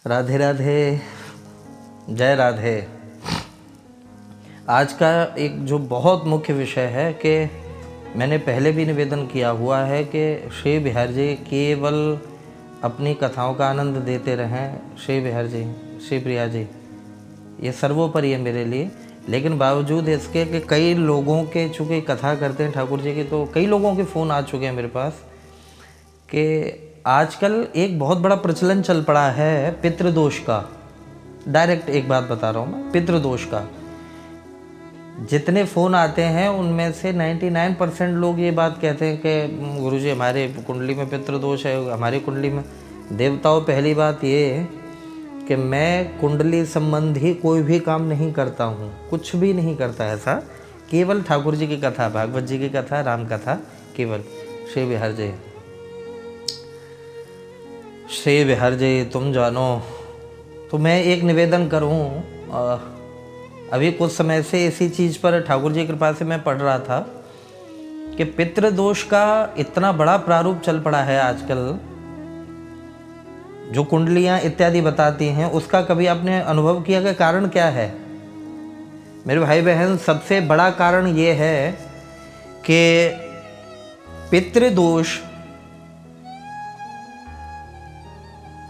राधे राधे, जय राधे। आज का एक जो बहुत मुख्य विषय है कि मैंने पहले भी निवेदन किया हुआ है कि श्री बिहार जी केवल अपनी कथाओं का आनंद देते रहें। श्री बिहार जी, श्री प्रिया जी, ये सर्वोपरि है मेरे लिए। लेकिन बावजूद इसके कि कई लोगों के चूँकि कथा करते हैं ठाकुर जी की, तो कई लोगों के फ़ोन आ चुके हैं मेरे पास कि आजकल एक बहुत बड़ा प्रचलन चल पड़ा है पितृदोष का। डायरेक्ट एक बात बता रहा हूँ मैं, पितृदोष का जितने फ़ोन आते हैं उनमें से 99% लोग ये बात कहते हैं कि गुरुजी हमारे कुंडली में पितृदोष है, हमारी कुंडली में। देवताओं, पहली बात ये कि मैं कुंडली संबंधी कोई भी काम नहीं करता हूँ, कुछ भी नहीं करता ऐसा। केवल ठाकुर जी की कथा, भागवत जी की कथा, राम कथा, केवल। श्री बिहार जी, श्री बिहार जी, तुम जानो। तो मैं एक निवेदन करूं, अभी कुछ समय से इसी चीज़ पर ठाकुर जी की कृपा से मैं पढ़ रहा था कि पितृदोष का इतना बड़ा प्रारूप चल पड़ा है आजकल। जो कुंडलियां इत्यादि बताती हैं उसका कभी आपने अनुभव किया कि कारण क्या है? मेरे भाई बहन, सबसे बड़ा कारण ये है कि पितृदोष,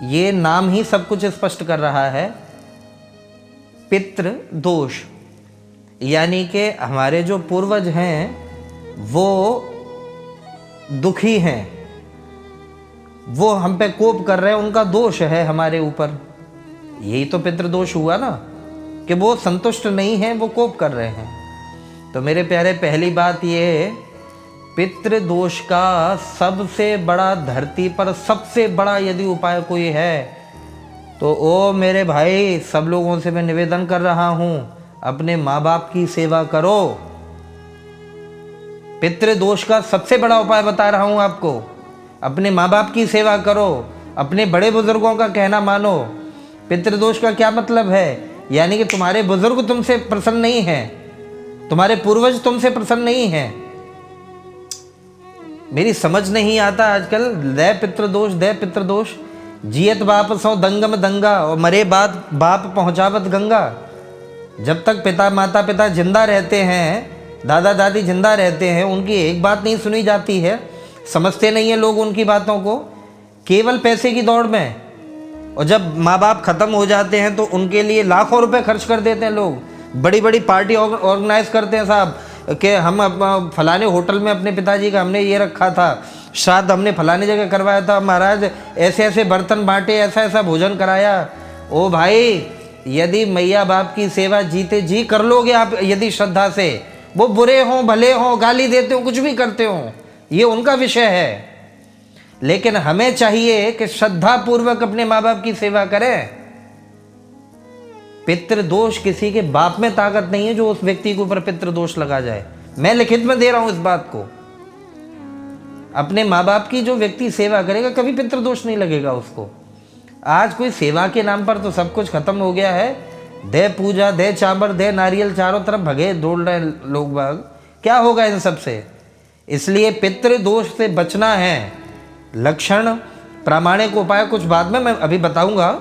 ये नाम ही सब कुछ स्पष्ट कर रहा है। पितृ दोष यानी कि हमारे जो पूर्वज हैं वो दुखी हैं, वो हम पे कोप कर रहे हैं, उनका दोष है हमारे ऊपर। यही तो पितृदोष हुआ ना, कि वो संतुष्ट नहीं हैं, वो कोप कर रहे हैं। तो मेरे प्यारे, पहली बात ये, पितृदोष का सबसे बड़ा, धरती पर सबसे बड़ा यदि उपाय कोई है तो ओ मेरे भाई, सब लोगों से मैं निवेदन कर रहा हूँ, अपने माँ बाप की सेवा करो। पितृदोष का सबसे बड़ा उपाय बता रहा हूँ आपको, अपने माँ बाप की सेवा करो, अपने बड़े बुजुर्गों का कहना मानो। पितृदोष का क्या मतलब है? यानी कि तुम्हारे बुजुर्ग तुमसे प्रसन्न नहीं हैं, तुम्हारे पूर्वज तुमसे प्रसन्न नहीं हैं। मेरी समझ नहीं आता आजकल, दे पितृदोष, दे पितृदोष। जियत बाप सौ दंगम दंगा और मरे बाद बाप पहुँचावत गंगा। जब तक पिता माता पिता जिंदा रहते हैं, दादा दादी जिंदा रहते हैं, उनकी एक बात नहीं सुनी जाती है, समझते नहीं है लोग उनकी बातों को, केवल पैसे की दौड़ में। और जब माँ बाप ख़त्म हो जाते हैं तो उनके लिए लाखों रुपए खर्च कर देते हैं लोग, बड़ी बड़ी पार्टी ऑर्गेनाइज करते हैं साहब, कि हम फलाने होटल में अपने पिताजी का हमने ये रखा था, श्राद्ध हमने फलाने जगह करवाया था, महाराज ऐसे ऐसे बर्तन बांटे, ऐसा ऐसा भोजन कराया। ओ भाई, यदि मैया बाप की सेवा जीते जी कर लोगे आप, यदि श्रद्धा से, वो बुरे हों भले हों, गाली देते हो, कुछ भी करते हो, ये उनका विषय है। लेकिन हमें चाहिए कि श्रद्धा पूर्वक अपने माँ बाप की सेवा करें। पितृदोष, किसी के बाप में ताकत नहीं है जो उस व्यक्ति के ऊपर पितृदोष लगा जाए। मैं लिखित में दे रहा हूं इस बात को। अपने माँ बाप की जो व्यक्ति सेवा करेगा, कभी पितृदोष नहीं लगेगा उसको। आज कोई सेवा के नाम पर तो सब कुछ खत्म हो गया है। दे पूजा, दे चाबर, दे नारियल, चारों तरफ भगे दौड़ रहे लोग बाग। क्या होगा इन सब से? इसलिए पितृदोष से बचना है। लक्षण, प्रामाणिक उपाय कुछ बाद में मैं अभी बताऊंगा,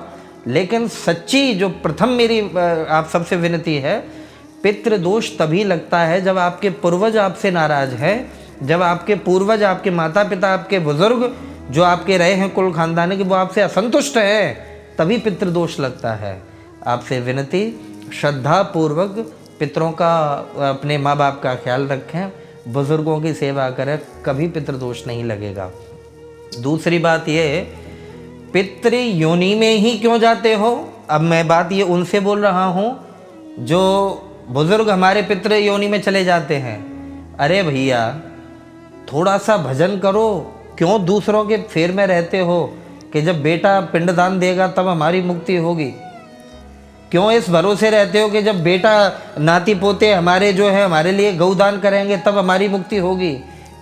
लेकिन सच्ची जो प्रथम मेरी आप सबसे विनती है, पितृदोष तभी लगता है जब आपके पूर्वज आपसे नाराज हैं, जब आपके पूर्वज, आपके माता पिता, आपके बुजुर्ग जो आपके रहे हैं कुल खानदान के, वो आपसे असंतुष्ट हैं, तभी पितृदोष लगता है। आपसे विनती, श्रद्धा पूर्वक पितरों का, अपने माँ बाप का ख्याल रखें, बुजुर्गों की सेवा करें, कभी पितृदोष नहीं लगेगा। दूसरी बात ये, पितृ योनि में ही क्यों जाते हो? अब मैं बात ये उनसे बोल रहा हूँ जो बुजुर्ग हमारे पितृ योनि में चले जाते हैं। अरे भैया, थोड़ा सा भजन करो, क्यों दूसरों के फेर में रहते हो कि जब बेटा पिंडदान देगा तब हमारी मुक्ति होगी? क्यों इस भरोसे रहते हो कि जब बेटा नाती पोते हमारे जो है हमारे लिए गौदान करेंगे तब हमारी मुक्ति होगी?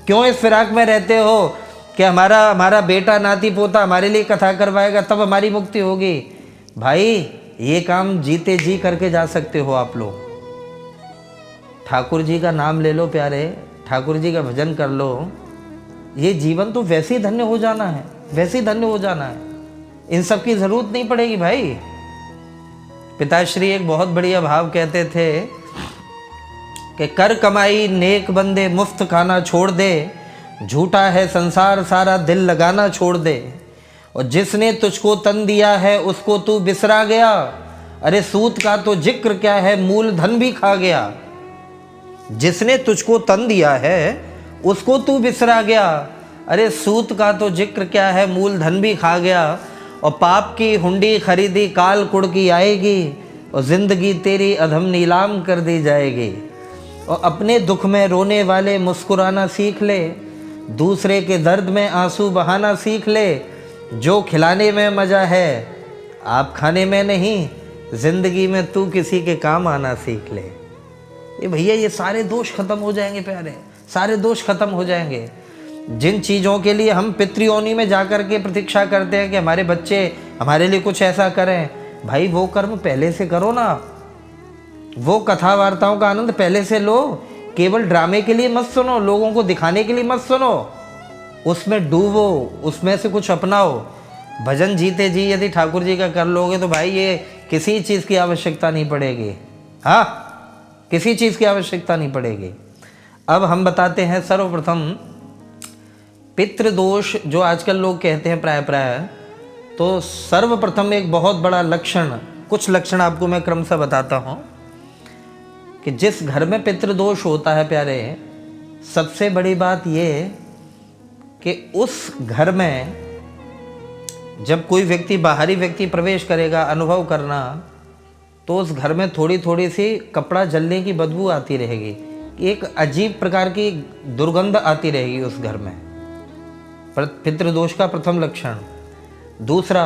क्यों इस फिराक में रहते हो कि हमारा बेटा नाती पोता हमारे लिए कथा करवाएगा तब हमारी मुक्ति होगी? भाई, ये काम जीते जी करके जा सकते हो आप लोग। ठाकुर जी का नाम ले लो प्यारे, ठाकुर जी का भजन कर लो, ये जीवन तो वैसे ही धन्य हो जाना है, वैसे ही धन्य हो जाना है। इन सब की ज़रूरत नहीं पड़ेगी भाई। पिताश्री एक बहुत बढ़िया भाव कहते थे कि कर कमाई नेक बंदे मुफ्त खाना छोड़ दे, झूठा है संसार सारा दिल लगाना छोड़ दे, और जिसने तुझको तन दिया है उसको तू बिसरा गया, अरे सूत का तो जिक्र क्या है मूल धन भी खा गया। जिसने तुझको तन दिया है उसको तू बिसरा गया, अरे सूत का तो जिक्र क्या है मूल धन भी खा गया, और पाप की हुंडी खरीदी काल कुड़की आएगी, और ज़िंदगी तेरी अधम नीलाम कर दी जाएगी। और अपने दुख में रोने वाले मुस्कुराना सीख ले, दूसरे के दर्द में आंसू बहाना सीख ले, जो खिलाने में मज़ा है आप खाने में नहीं, ज़िंदगी में तू किसी के काम आना सीख ले। ये भैया ये सारे दोष खत्म हो जाएंगे प्यारे, सारे दोष खत्म हो जाएंगे। जिन चीज़ों के लिए हम पितृयोनि में जाकर के प्रतीक्षा करते हैं कि हमारे बच्चे हमारे लिए कुछ ऐसा करें, भाई वो कर्म पहले से करो ना, वो कथा वार्ताओं का आनंद पहले से लो। केवल ड्रामे के लिए मत सुनो, लोगों को दिखाने के लिए मत सुनो, उसमें डूबो, उसमें से कुछ अपनाओ। भजन जीते जी यदि ठाकुर जी का कर लोगे तो भाई ये किसी चीज़ की आवश्यकता नहीं पड़ेगी। हाँ, किसी चीज़ की आवश्यकता नहीं पड़ेगी। अब हम बताते हैं सर्वप्रथम पितृदोष जो आजकल लोग कहते हैं प्राय, तो सर्वप्रथम एक बहुत बड़ा लक्षण, कुछ लक्षण आपको मैं क्रमशः बताता हूँ कि जिस घर में पितृदोष होता है प्यारे, सबसे बड़ी बात ये कि उस घर में जब कोई व्यक्ति, बाहरी व्यक्ति प्रवेश करेगा अनुभव करना, तो उस घर में थोड़ी थोड़ी सी कपड़ा जलने की बदबू आती रहेगी, एक अजीब प्रकार की दुर्गंध आती रहेगी उस घर में। पितृदोष का प्रथम लक्षण। दूसरा,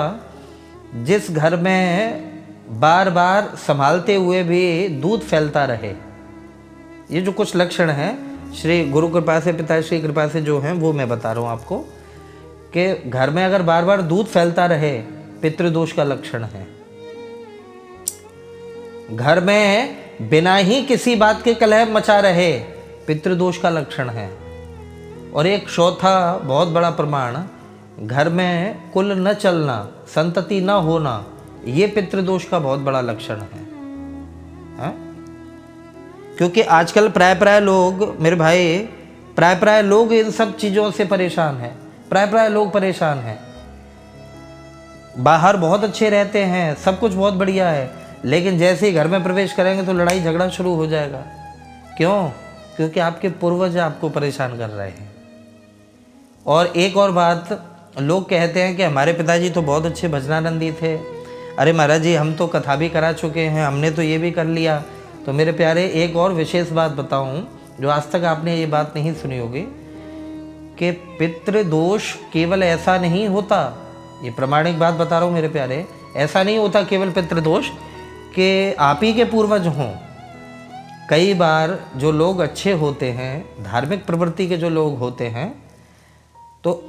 जिस घर में बार बार संभालते हुए भी दूध फैलता रहे, ये जो कुछ लक्षण हैं श्री गुरु कृपा से, पिताश्री कृपा से जो हैं वो मैं बता रहा हूँ आपको, कि घर में अगर बार बार दूध फैलता रहे पितृदोष का लक्षण है। घर में बिना ही किसी बात के कलह मचा रहे पितृदोष का लक्षण है। और एक चौथा बहुत बड़ा प्रमाण, घर में कुल न चलना, संतति न होना, ये पितृदोष का बहुत बड़ा लक्षण है। क्योंकि आजकल प्राय लोग, मेरे भाई, प्राय लोग इन सब चीज़ों से परेशान हैं, प्राय लोग परेशान हैं। बाहर बहुत अच्छे रहते हैं, सब कुछ बहुत बढ़िया है, लेकिन जैसे ही घर में प्रवेश करेंगे तो लड़ाई झगड़ा शुरू हो जाएगा। क्यों? क्योंकि आपके पूर्वज आपको परेशान कर रहे हैं। और एक और बात, लोग कहते हैं कि हमारे पिताजी तो बहुत अच्छे भजनानंदी थे, अरे महाराज जी हम तो कथा भी करा चुके हैं, हमने तो ये भी कर लिया। तो मेरे प्यारे, एक और विशेष बात बताऊं जो आज तक आपने ये बात नहीं सुनी होगी, कि पितृदोष केवल ऐसा नहीं होता, ये प्रामाणिक बात बता रहा हूँ मेरे प्यारे, ऐसा नहीं होता केवल पितृदोष कि आप ही के पूर्वज हों। कई बार जो लोग अच्छे होते हैं, धार्मिक प्रवृत्ति के जो लोग होते हैं, तो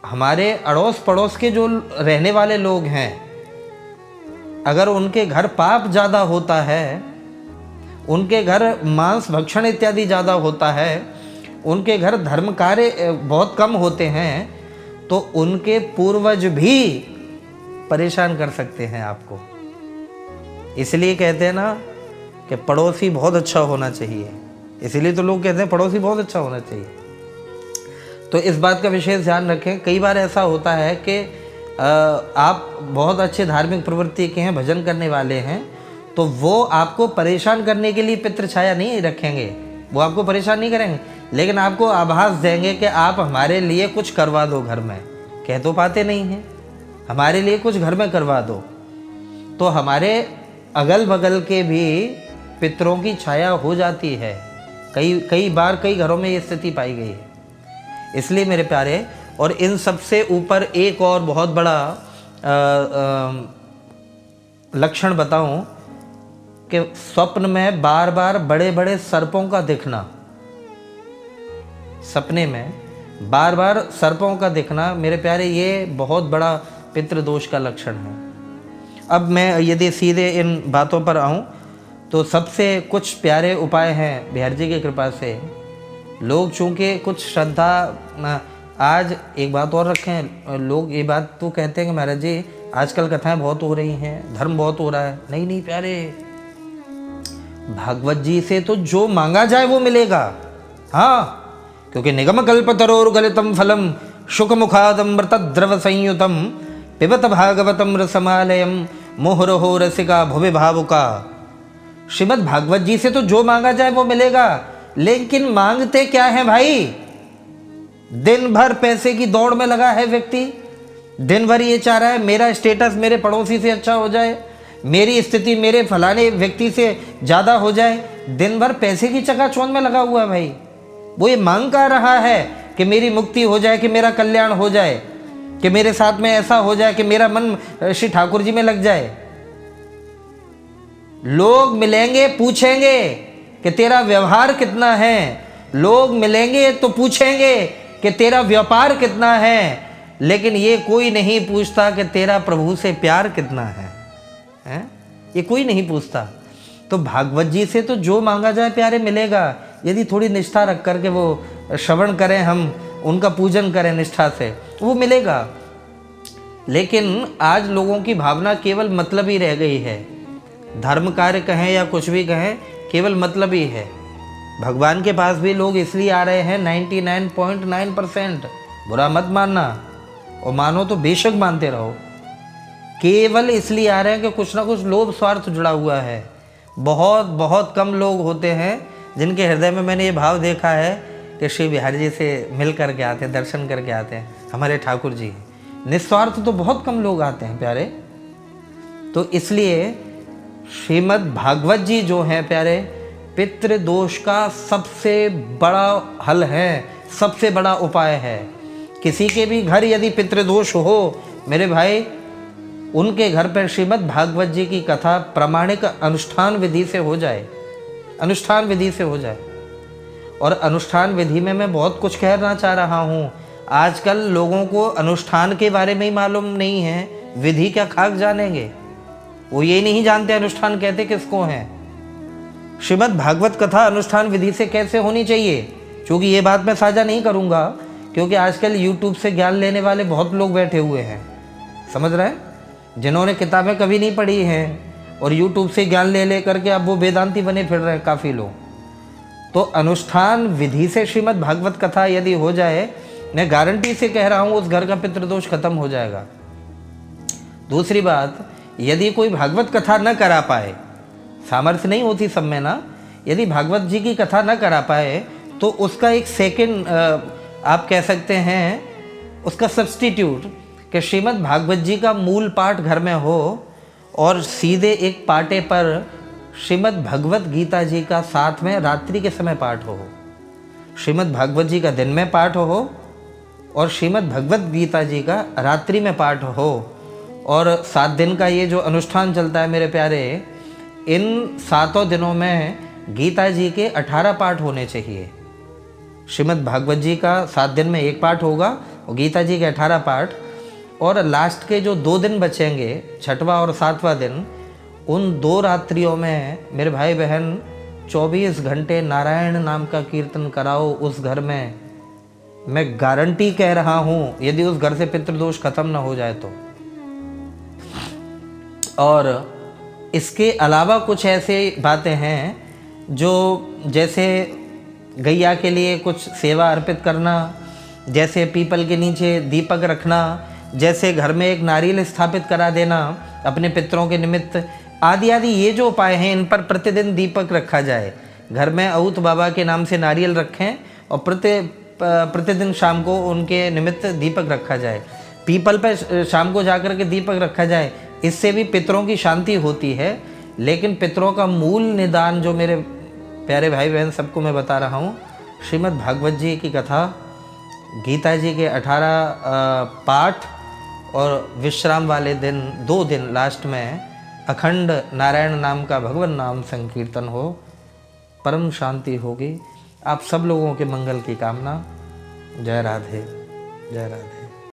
हमारे अड़ोस पड़ोस के जो रहने वाले लोग हैं, अगर उनके घर पाप ज़्यादा होता है, उनके घर मांस भक्षण इत्यादि ज़्यादा होता है, उनके घर धर्म कार्य बहुत कम होते हैं, तो उनके पूर्वज भी परेशान कर सकते हैं आपको। इसलिए कहते हैं ना कि पड़ोसी बहुत अच्छा होना चाहिए, इसीलिए तो लोग कहते हैं पड़ोसी बहुत अच्छा होना चाहिए। तो इस बात का विशेष ध्यान रखें। कई बार ऐसा होता है कि आप बहुत अच्छे धार्मिक प्रवृत्ति के हैं, भजन करने वाले हैं, तो वो आपको परेशान करने के लिए पितृ छाया नहीं रखेंगे, वो आपको परेशान नहीं करेंगे, लेकिन आपको आभास देंगे कि आप हमारे लिए कुछ करवा दो घर में। कह तो पाते नहीं हैं, हमारे लिए कुछ घर में करवा दो, तो हमारे अगल बगल के भी पितरों की छाया हो जाती है। कई बार कई घरों में ये स्थिति पाई गई है। इसलिए मेरे प्यारे, और इन सबसे ऊपर एक और बहुत बड़ा लक्षण बताऊं कि स्वप्न में बार बार बड़े बड़े सर्पों का दिखना, सपने में बार बार सर्पों का दिखना, मेरे प्यारे, ये बहुत बड़ा पितृदोष का लक्षण है। अब मैं यदि सीधे इन बातों पर आऊं तो सबसे कुछ प्यारे उपाय हैं बिहार जी की कृपा से। लोग चूँकि कुछ श्रद्धा, आज एक बात और रखें, लोग ये बात तो कहते हैं कि महाराज जी आजकल कथाएं बहुत हो रही हैं, धर्म बहुत हो रहा है। नहीं नहीं प्यारे, भागवत जी से तो जो मांगा जाए वो मिलेगा। हाँ, क्योंकि निगम कल्पतरोर गलितम फलम शुक मुखादमृत द्रव संयुतम पिबत भागवतम रसमालयम मोहरहो रसिका भुवि भावुका। श्रीमद् भागवत जी से तो जो मांगा जाए वो मिलेगा, लेकिन मांगते क्या है भाई? दिन भर पैसे की दौड़ में लगा है व्यक्ति, दिन भर ये चाह रहा है मेरा स्टेटस मेरे पड़ोसी से अच्छा हो जाए, मेरी स्थिति मेरे फलाने व्यक्ति से ज़्यादा हो जाए। दिन भर पैसे की चकाचौंध में लगा हुआ है भाई। वो ये मांग कर रहा है कि मेरी मुक्ति हो जाए, कि मेरा कल्याण हो जाए, कि मेरे साथ में ऐसा हो जाए, कि मेरा मन श्री ठाकुर जी में लग जाए। लोग मिलेंगे पूछेंगे कि तेरा व्यवहार कितना है, लोग मिलेंगे तो पूछेंगे कि तेरा व्यापार कितना है, लेकिन ये कोई नहीं पूछता कि तेरा प्रभु से प्यार कितना है, हैं? ये कोई नहीं पूछता। तो भागवत जी से तो जो मांगा जाए प्यारे मिलेगा, यदि थोड़ी निष्ठा रख करके वो श्रवण करें, हम उनका पूजन करें निष्ठा से, वो मिलेगा। लेकिन आज लोगों की भावना केवल मतलब ही रह गई है। धर्म कार्य कहें या कुछ भी कहें, केवल मतलब ही है। भगवान के पास भी लोग इसलिए आ रहे हैं 99.9%, बुरा मत मानना, और मानो तो बेशक मानते रहो, केवल इसलिए आ रहे हैं कि कुछ ना कुछ लोभ स्वार्थ जुड़ा हुआ है। बहुत बहुत कम लोग होते हैं जिनके हृदय में मैंने ये भाव देखा है कि श्री बिहारी जी से मिल करके आते हैं, दर्शन करके आते हैं, हमारे ठाकुर जी। निस्वार्थ तो बहुत कम लोग आते हैं प्यारे। तो इसलिए श्रीमद् भागवत जी जो हैं प्यारे, पितृदोष का सबसे बड़ा हल है, सबसे बड़ा उपाय है। किसी के भी घर यदि पितृदोष हो मेरे भाई, उनके घर पर श्रीमद् भागवत जी की कथा प्रामाणिक अनुष्ठान विधि से हो जाए, अनुष्ठान विधि से हो जाए। और अनुष्ठान विधि में मैं बहुत कुछ कहना चाह रहा हूँ। आजकल लोगों को अनुष्ठान के बारे में ही मालूम नहीं है, विधि क्या खाक जानेंगे। वो ये नहीं जानते अनुष्ठान कहते किसको हैं। श्रीमद् भागवत कथा अनुष्ठान विधि से कैसे होनी चाहिए, क्योंकि ये बात मैं साझा नहीं करूँगा, क्योंकि आजकल यूट्यूब से ज्ञान लेने वाले बहुत लोग बैठे हुए हैं, समझ रहे हैं, जिन्होंने किताबें कभी नहीं पढ़ी हैं और यूट्यूब से ज्ञान ले करके अब वो वेदांती बने फिर रहे हैं काफ़ी लोग। तो अनुष्ठान विधि से श्रीमद् भागवत कथा यदि हो जाए, मैं गारंटी से कह रहा हूँ उस घर का पितृदोष खत्म हो जाएगा। दूसरी बात, यदि कोई भागवत कथा न करा पाए, सामर्थ्य नहीं होती सब में ना, यदि भागवत जी की कथा न करा पाए तो उसका एक सेकंड आप कह सकते हैं, उसका सब्स्टिट्यूट, कि श्रीमद् भागवत जी का मूल पाठ घर में हो और सीधे एक पाटे पर श्रीमद् भगवत गीता जी का साथ में रात्रि के समय पाठ हो। श्रीमद् भागवत जी का दिन में पाठ हो और श्रीमद् भगवत गीता जी का रात्रि में पाठ हो। और 7 दिन का ये जो अनुष्ठान चलता है मेरे प्यारे, इन 7 दिनों में गीता जी के 18 पाठ होने चाहिए। श्रीमद् भागवत जी का 7 दिन में 1 पाठ होगा और गीता जी के 18 पाठ। और लास्ट के जो 2 दिन बचेंगे, 6वां और 7वां दिन, उन 2 रात्रियों में मेरे भाई बहन 24 घंटे नारायण नाम का कीर्तन कराओ उस घर में। मैं गारंटी कह रहा हूँ, यदि उस घर से पितृदोष खत्म ना हो जाए तो। और इसके अलावा कुछ ऐसे बातें हैं जो, जैसे गैया के लिए कुछ सेवा अर्पित करना, जैसे पीपल के नीचे दीपक रखना, जैसे घर में एक नारियल स्थापित करा देना अपने पितरों के निमित्त, आदि आदि ये जो उपाय हैं, इन पर प्रतिदिन दीपक रखा जाए। घर में अऊत बाबा के नाम से नारियल रखें और प्रतिदिन शाम को उनके निमित्त दीपक रखा जाए। पीपल पर शाम को जाकर के दीपक रखा जाए, इससे भी पितरों की शांति होती है। लेकिन पितरों का मूल निदान जो मेरे प्यारे भाई बहन सबको मैं बता रहा हूँ, श्रीमद् भागवत जी की कथा, गीता जी के 18 पाठ और विश्राम वाले दिन 2 दिन लास्ट में अखंड नारायण नाम का भगवान नाम संकीर्तन हो, परम शांति होगी। आप सब लोगों के मंगल की कामना। जय राधे, जय राधे।